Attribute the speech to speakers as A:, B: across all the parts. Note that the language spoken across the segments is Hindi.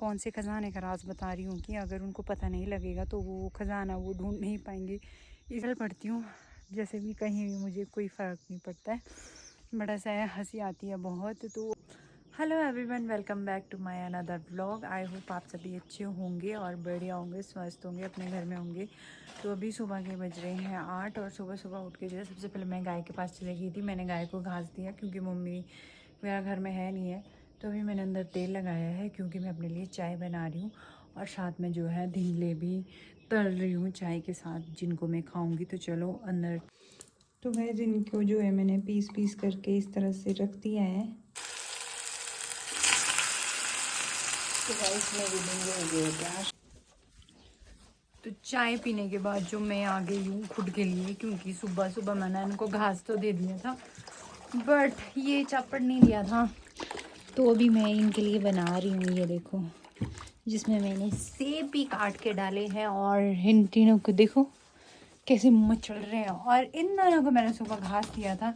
A: कौन से ख़जाने का राज बता रही हूँ कि अगर उनको पता नहीं लगेगा तो वो ख़जाना वो ढूंढ नहीं पाएंगे। इसलिए पढ़ती हूँ, जैसे भी कहीं भी मुझे कोई फ़र्क नहीं पड़ता है, बड़ा सा हंसी आती है बहुत। तो hello everyone, welcome back to my another vlog. I hope आप सभी अच्छे होंगे और बढ़िया होंगे, स्वस्थ होंगे, अपने घर में होंगे। तो अभी सुबह के बज रहे हैं 8 और सुबह सुबह उठ के जो है सबसे पहले मैं गाय के पास चली गई थी। मैंने गाय को घास दिया क्योंकि मम्मी मेरा घर में है नहीं है। तो अभी मैंने अंदर तेल लगाया है क्योंकि मैं अपने लिए चाय बना रही हूँ और साथ में जो है ढींगले भी तल रही हूँ चाय के साथ, जिनको मैं खाऊँगी। तो चलो अंदर। तो मैं जिनको जो है मैंने पीस पीस करके इस तरह से रख दिया है। तो गाइस में भी ढींगले हो गए प्यार। तो चाय पीने के बाद जो मैं आ गई हूँ खुद के लिए, क्योंकि सुबह सुबह मैंने इनको घास तो दे दिया था बट ये चापड़ नहीं दिया था। तो अभी मैं इनके लिए बना रही हूँ, ये देखो, जिसमें मैंने सेब भी काट के डाले हैं। और इन तीनों को देखो कैसे मचल रहे हैं। और इन दोनों को मैंने सुबह घास दिया था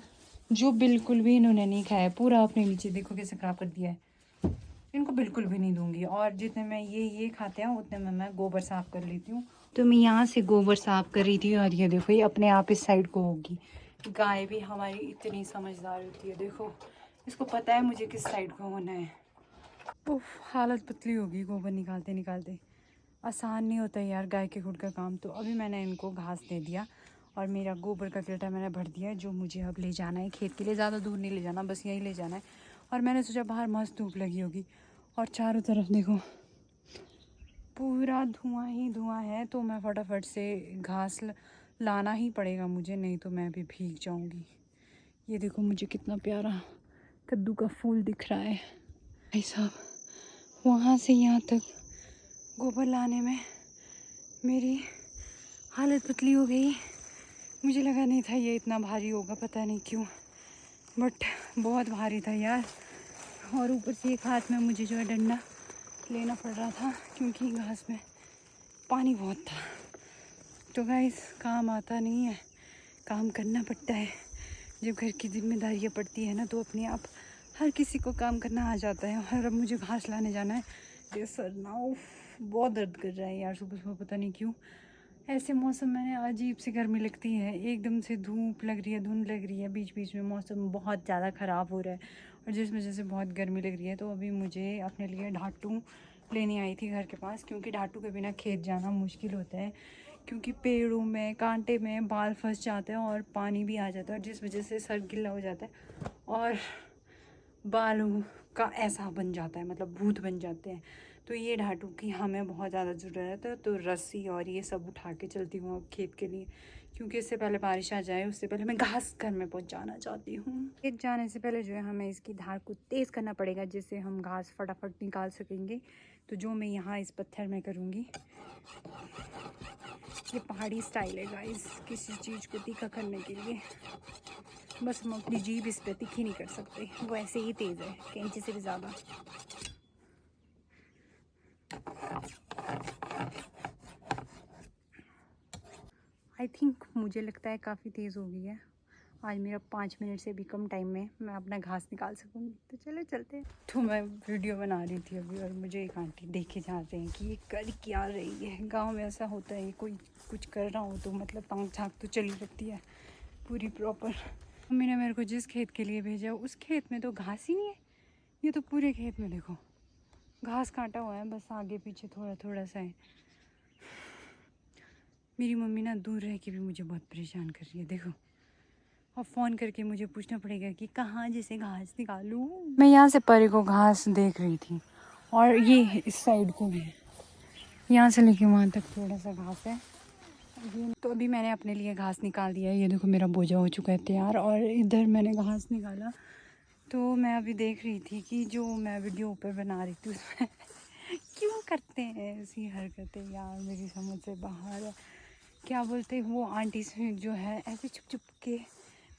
A: जो बिल्कुल भी इन्होंने नहीं खाया, पूरा अपने नीचे देखो कैसे खराब कर दिया है। इनको बिल्कुल भी नहीं दूंगी। और जितने में ये खाते हैं उतने में मैं गोबर साफ कर लेती हूँ। तो मैं यहाँ से गोबर साफ कर रही थी और ये देखो ये अपने आप इस साइड को होगी। गाय भी हमारी इतनी समझदार होती है, देखो इसको पता है मुझे किस साइड को होना है। उफ, हालत पतली होगी गोबर निकालते निकालते। आसान नहीं होता यार गाय के खुद का काम। तो अभी मैंने इनको घास दे दिया और मेरा गोबर का कट्टा मैंने भर दिया है, जो मुझे अब ले जाना है खेत के लिए। ज़्यादा दूर नहीं ले जाना, बस यहीं ले जाना है। और मैंने सोचा बाहर मस्त धूप लगी होगी और चारों तरफ देखो पूरा धुआं ही धुआं है। तो मैं फटाफट से घास लाना ही पड़ेगा मुझे, नहीं तो मैं भी भीग जाऊंगी। ये देखो मुझे कितना प्यारा कद्दू का फूल दिख रहा है भाई साहब। वहाँ से यहाँ तक गोबर लाने में मेरी हालत पतली हो गई। मुझे लगा नहीं था ये इतना भारी होगा, पता नहीं क्यों, बट बहुत भारी था यार। और ऊपर से एक हाथ में मुझे जो है डंडा लेना पड़ रहा था क्योंकि घास में पानी बहुत था। तो गाइस काम आता नहीं है, काम करना पड़ता है। जब घर की जिम्मेदारियाँ पड़ती है ना तो अपने आप हर किसी को काम करना आ जाता है। और अब मुझे घास लाने जाना है। ये सर ना बहुत दर्द कर रहा है यार सुबह सुबह, पता नहीं क्यों। ऐसे मौसम में अजीब सी गर्मी लगती है, एकदम से धूप लग रही है, धुंध लग रही है, बीच बीच में मौसम बहुत ज़्यादा ख़राब हो रहा है और जिस वजह से बहुत गर्मी लग रही है। तो अभी मुझे अपने लिए ढाटू लेने आई थी घर के पास, क्योंकि ढाटू के बिना खेत जाना मुश्किल होता है, क्योंकि पेड़ों में कांटे में बाल फंस जाते हैं और पानी भी आ जाता है, जिस वजह से सर गीला हो जाता है और बालों का ऐसा बन जाता है, मतलब भूत बन जाते हैं। तो ये ढाटू की हमें बहुत ज़्यादा ज़रूरत है। तो रस्सी और ये सब उठा के चलती हूँ अब खेत के लिए, क्योंकि इससे पहले बारिश आ जाए, उससे पहले मैं घास घर में पहुँचाना चाहती हूँ। खेत जाने से पहले जो है हमें इसकी धार को तेज़ करना पड़ेगा, जिससे हम घास फटाफट निकाल सकेंगे। तो जो मैं यहाँ इस पत्थर में करूँगी, ये पहाड़ी स्टाइल है गाइस, किसी चीज़ को तीखा करने के लिए। बस हम अपनी जीभ इस पर तीखी नहीं कर सकते, वो ऐसे ही तेज़ है कैंची से भी ज़्यादा। आई थिंक मुझे लगता है काफ़ी तेज़ हो गई है। आज मेरा 5 मिनट से भी कम टाइम में मैं अपना घास निकाल सकूँगी। तो चलो चलते हैं। तो मैं वीडियो बना रही थी अभी और मुझे एक आंटी देखे जा रहे हैं कि ये कर क्या रही है। गांव में ऐसा होता है, कोई कुछ कर रहा हो तो मतलब ताक झाँक तो चली रहती है पूरी प्रॉपर। मम्मी ने मेरे को जिस खेत के लिए भेजा उस खेत में तो घास ही नहीं है। ये तो पूरे खेत में देखो घास काटा हुआ है, बस आगे पीछे थोड़ा थोड़ा सा है। मेरी मम्मी ना दूर रह के भी मुझे बहुत परेशान कर रही है, देखो। और फ़ोन करके मुझे पूछना पड़ेगा कि कहाँ जैसे घास निकालूं। मैं यहाँ से परे को घास देख रही थी और ये इस साइड को भी, यहाँ से लेके वहाँ तक थोड़ा सा घास है। तो अभी मैंने अपने लिए घास निकाल दिया है, ये देखो मेरा बोझा हो चुका है तैयार। और इधर मैंने घास निकाला। तो मैं अभी देख रही थी कि जो मैं वीडियो ऊपर बना रही थी उसमें क्यों करते हैं ऐसी हरकतें यार, मेरी समझ से बाहर है। क्या बोलते वो आंटी जो है ऐसे छुप छुप के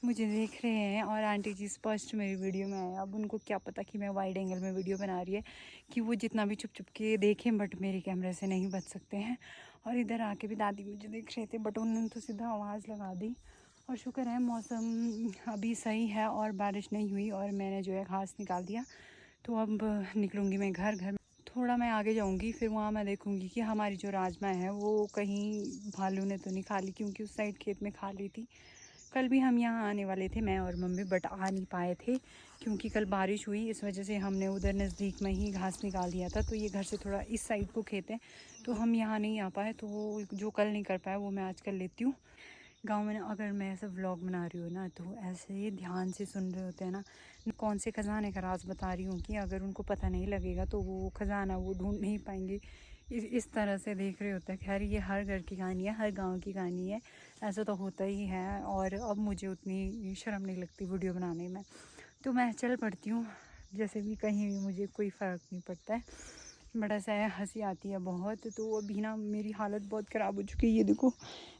A: मुझे देख रहे हैं और आंटी जी स्पष्ट मेरी वीडियो में आए। अब उनको क्या पता कि मैं वाइड एंगल में वीडियो बना रही है कि वो जितना भी छुप छुप के देखें बट मेरे कैमरे से नहीं बच सकते हैं। और इधर आके भी दादी मुझे देख रहे थे बट उन्होंने तो सीधा आवाज़ लगा दी। और शुक्र है मौसम अभी सही है और बारिश नहीं हुई और मैंने जो है घास निकाल दिया। तो अब निकलूँगी मैं घर में थोड़ा मैं आगे जाऊंगी, फिर वहाँ मैं देखूंगी कि हमारी जो राजमा है वो कहीं भालू ने तो नहीं खा ली, क्योंकि उस साइड खेत में खा ली थी। कल भी हम यहाँ आने वाले थे, मैं और मम्मी, बट आ नहीं पाए थे क्योंकि कल बारिश हुई। इस वजह से हमने उधर नज़दीक में ही घास निकाल दिया था। तो ये घर से थोड़ा इस साइड को खेत है, तो हम यहाँ नहीं आ पाए। तो जो कल नहीं कर पाए वो मैं आज कर लेती हूँ। गांव में अगर मैं ऐसा व्लॉग बना रही हूँ ना, तो ऐसे ही ध्यान से सुन रहे होते हैं ना। कौन से ख़जाने का राज बता रही हूँ कि अगर उनको पता नहीं लगेगा तो वो ख़जाना वो ढूंढ नहीं पाएंगे। इस तरह से देख रहे होते हैं। खैर ये हर घर की कहानी है, हर गांव की कहानी है, ऐसा तो होता ही है। और अब मुझे उतनी शर्म नहीं लगती वीडियो बनाने में, तो मैं चल पड़ती हूँ। जैसे भी कहीं भी मुझे कोई फ़र्क नहीं पड़ता है। बड़ा सा हंसी आती है बहुत। तो अभी ना मेरी हालत बहुत ख़राब हो चुकी है। ये देखो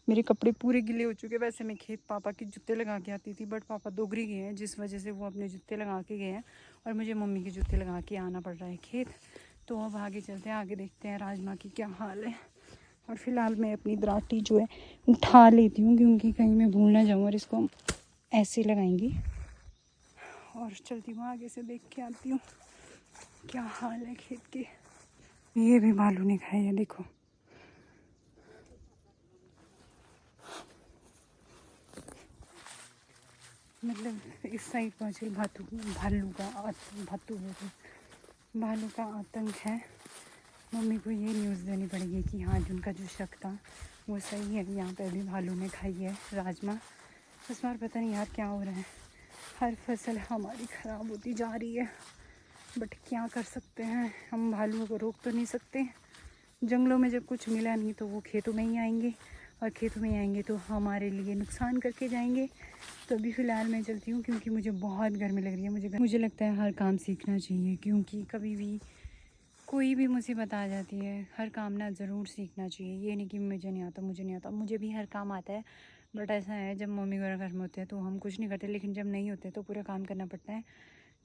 A: मेरे कपड़े पूरे गिले हो चुके हैं। वैसे मैं खेत पापा के जूते लगा के आती थी, बट पापा दोगरी गए हैं, जिस वजह से वो अपने जूते लगा के गए हैं और मुझे मम्मी के जूते लगा के आना पड़ रहा है खेत। तो अब आगे चलते हैं, आगे देखते हैं राजमा की क्या हाल है। और फ़िलहाल मैं अपनी दराटी जो है उठा लेती हूँ, क्योंकि कहीं मैं भूल ना जाऊँ। और इसको हम ऐसे लगाएंगी और चलती हूँ, आगे से देख के आती हूँ क्या हाल है खेत के। ये भी भालू ने खाया है, देखो। मतलब इस साइड पहुँचे भालू का आतंक है। मम्मी को ये न्यूज़ देनी पड़ेगी कि हाँ उनका जो शक था वो सही है। यहाँ पे भी भालू ने खाई है राजमा। इस बार पता नहीं यार क्या हो रहा है, हर फसल हमारी ख़राब होती जा रही है। बट क्या कर सकते हैं, हम भालुओं को रोक तो नहीं सकते। जंगलों में जब कुछ मिला नहीं तो वो खेतों में ही आएंगे, और खेतों में आएंगे तो हमारे लिए नुकसान करके जाएंगे। तो अभी फ़िलहाल मैं चलती हूँ, क्योंकि मुझे बहुत गर्मी लग रही है। मुझे लगता है हर काम सीखना चाहिए, क्योंकि कभी भी कोई भी मुसीबत आ जाती है, हर काम ना ज़रूर सीखना चाहिए। ये नहीं कि मुझे नहीं आता, मुझे भी हर काम आता है। बट ऐसा है जब मम्मी वगैरह घर में होते हैं तो हम कुछ नहीं करते, लेकिन जब नहीं होते तो पूरा काम करना पड़ता है।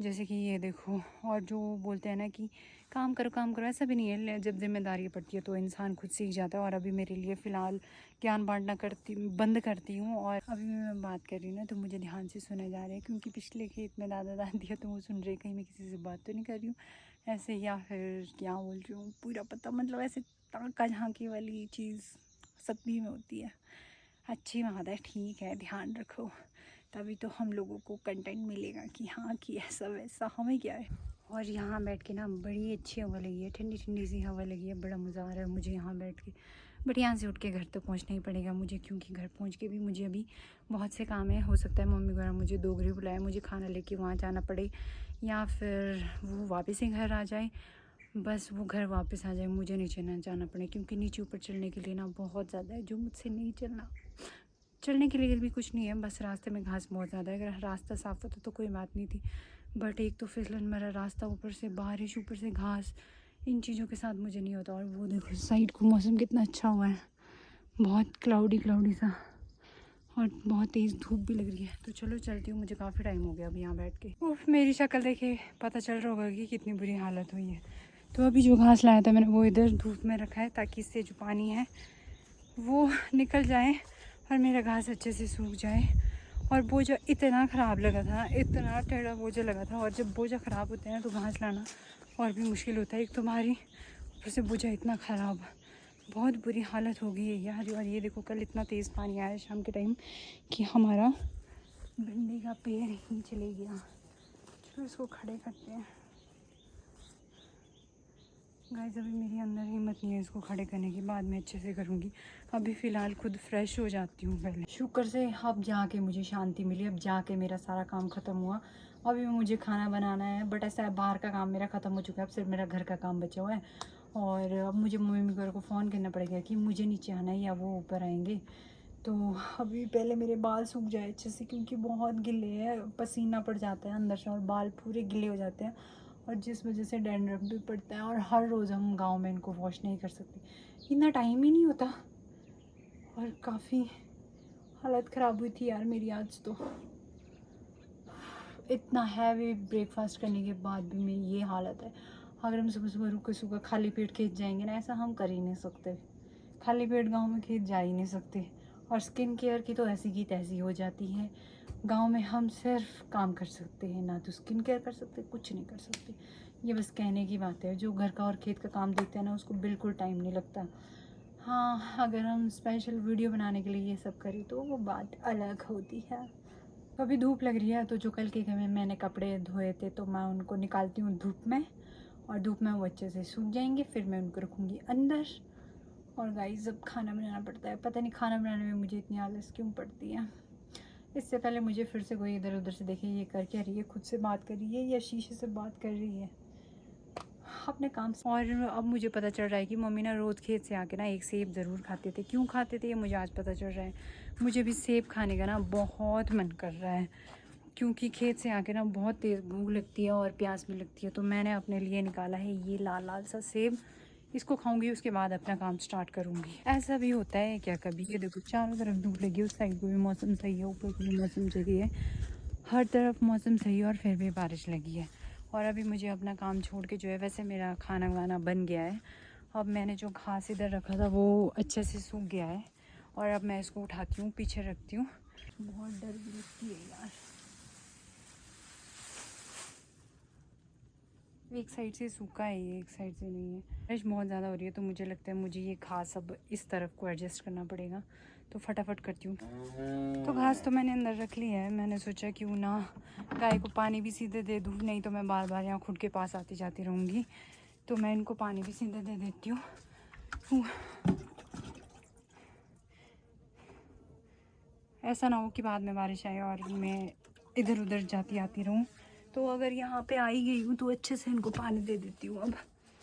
A: जैसे कि ये देखो, और जो बोलते हैं ना कि काम करो, ऐसा भी नहीं है। जब जिम्मेदारी पड़ती है तो इंसान खुद सीख जाता है। और अभी मेरे लिए फ़िलहाल ज्ञान बांटना बंद करती हूँ। और अभी मैं बात कर रही हूँ ना तो मुझे ध्यान से सुने जा रहे हैं, क्योंकि पिछले खेत में दादा दादी है तो वो सुन रहे, कहीं मैं किसी से बात तो नहीं कर रही हूँ ऐसे, या फिर क्या बोल रही हूँ पूरा पता। मतलब ऐसे ताका झांकी वाली चीज़ सभी में होती है। अच्छी बात है, ठीक है, ध्यान रखो, तभी तो हम लोगों को कंटेंट मिलेगा कि हाँ कि ऐसा वैसा, हमें क्या है। और यहाँ बैठ के ना बड़ी अच्छी हवा लगी है, ठंडी ठंडी सी हवा लगी है, बड़ा मज़ा आ रहा है मुझे यहाँ बैठ के। बट यहाँ से उठ के घर तो पहुँचना ही पड़ेगा मुझे, क्योंकि घर पहुँच के भी मुझे अभी बहुत से काम है। हो सकता है मम्मी वगैरह मुझे दोगरी बुलाए, मुझे खाना लेके वहाँ जाना पड़े, या फिर वो वापस ही घर आ जाए। बस वो घर वापस आ जाए, मुझे नीचे ना जाना पड़े, क्योंकि नीचे ऊपर चलने के लिए ना बहुत ज़्यादा है जो मुझसे नहीं चलने के लिए भी कुछ नहीं है। बस रास्ते में घास बहुत ज़्यादा है। अगर रास्ता साफ़ होता तो कोई बात नहीं थी, बट एक तो फिसलन भरा रास्ता, ऊपर से बारिश, ऊपर से घास, इन चीज़ों के साथ मुझे नहीं होता। और वो देखो साइड को मौसम कितना अच्छा हुआ है, बहुत क्लाउडी सा, और बहुत तेज़ धूप भी लग रही है। तो चलो चलती हूँ, मुझे काफ़ी टाइम हो गया अभी यहाँ बैठ के। उफ, मेरी शक्ल देखे पता चल रहा होगा कि कितनी बुरी हालत हुई है। तो अभी जो घास लाया था मैंने वो इधर धूप में रखा है, ताकि इससे जो पानी है वो निकल जाए और मेरा घास अच्छे से सूख जाए। और बोझा इतना ख़राब लगा था, इतना टेढ़ा बोझा लगा था। और जब बोझा ख़राब होता है ना तो घास लाना और भी मुश्किल होता है। एक तो भारी, ऊपर से बोझा इतना ख़राब, बहुत बुरी हालत हो गई है यार। और ये देखो कल इतना तेज़ पानी आया शाम के टाइम कि हमारा भिंडी का पेड़ ही चले गया। चलो इसको खड़े करते हैं। गाइस अभी मेरी अंदर हिम्मत नहीं है इसको खड़े करने की, बाद में अच्छे से करूँगी। अभी फ़िलहाल खुद फ्रेश हो जाती हूँ पहले। शुक्र से अब जाके मुझे शांति मिली, अब जाके मेरा सारा काम ख़त्म हुआ। अभी मुझे खाना बनाना है, बट ऐसा है बाहर का काम मेरा ख़त्म हो चुका है, अब सिर्फ मेरा घर का काम बचा हुआ है। और अब मुझे मम्मी वगैरह को फ़ोन करना पड़ेगा कि मुझे नीचे आना है या वो ऊपर आएंगे। तो अभी पहले मेरे बाल सूख जाए अच्छे से, क्योंकि बहुत गिले हैं, पसीना पड़ जाता है अंदर से और बाल पूरे गिले हो जाते हैं, और जिस वजह से डैंड्रफ भी पड़ता है। और हर रोज़ हम गांव में इनको वॉश नहीं कर सकते, इतना टाइम ही नहीं होता। और काफ़ी हालत ख़राब हुई थी यार मेरी आज तो। इतना हैवी ब्रेकफास्ट करने के बाद भी मेरी ये हालत है। अगर हम सुबह सुबह रुक के सुबह खाली पेट खेत जाएंगे ना, ऐसा हम कर ही नहीं सकते। खाली पेट गांव में खेत जा ही नहीं सकते। और स्किन केयर की तो ऐसी की तैसी हो जाती है। गांव में हम सिर्फ काम कर सकते हैं, ना तो स्किन केयर कर सकते, कुछ नहीं कर सकते, ये बस कहने की बात है, जो घर का और खेत का काम देखते हैं ना उसको बिल्कुल टाइम नहीं लगता। हाँ, अगर हम स्पेशल वीडियो बनाने के लिए ये सब करें तो वो बात अलग होती है। तो अभी धूप लग रही है, तो जो कल के में मैंने कपड़े धोए थे तो मैं उनको निकालती हूँ धूप में, और धूप में वो अच्छे से सूख जाएंगे, फिर मैं उनको रखूँगी अंदर। और गाइस अब खाना बनाना पड़ता है, पता नहीं खाना बनाने में मुझे इतनी आलस क्यों पड़ती है। इससे पहले मुझे फिर से कोई इधर उधर से देखे ये कर क्या रही है, खुद से बात कर रही है या शीशे से बात कर रही है अपने काम से। और अब मुझे पता चल रहा है कि मम्मी ना रोज़ खेत से आके ना एक सेब ज़रूर खाते थे। क्यों खाते थे ये मुझे आज पता चल रहा है। मुझे भी सेब खाने का ना बहुत मन कर रहा है, क्योंकि खेत से आके ना बहुत तेज़ भूख लगती है और प्यास भी लगती है। तो मैंने अपने लिए निकाला है ये लाल लाल सा सेब, इसको खाऊंगी, उसके बाद अपना काम स्टार्ट करूंगी। ऐसा भी होता है क्या कभी, ये देखो चारों तरफ धूप लगी, उस साइड को भी मौसम सही है, ऊपर को भी मौसम सही है, हर तरफ मौसम सही है और फिर भी बारिश लगी है। और अभी मुझे अपना काम छोड़ के जो है, वैसे मेरा खाना वाना बन गया है। अब मैंने जो घास इधर रखा था वो अच्छे से सूख गया है, और अब मैं इसको उठाती हूँ, पीछे रखती हूँ। बहुत डर भी लगती है यार, एक साइड से सूखा है ये, एक साइड से नहीं है। बारिश बहुत ज़्यादा हो रही है तो मुझे लगता है मुझे ये घास अब इस तरफ को एडजस्ट करना पड़ेगा, तो फटाफट करती हूँ। तो घास तो मैंने अंदर रख ली है, मैंने सोचा क्यों ना गाय को पानी भी सीधे दे दूँ, नहीं तो मैं बार बार यहाँ खुद के पास आती जाती रहूँगी, तो मैं इनको पानी भी सीधे दे देती हूँ। ऐसा ना हो कि बाद में बारिश आए और मैं इधर उधर जाती आती रहूँ। तो अगर यहाँ पे आई गई हूँ तो अच्छे से इनको पानी दे देती हूँ अब।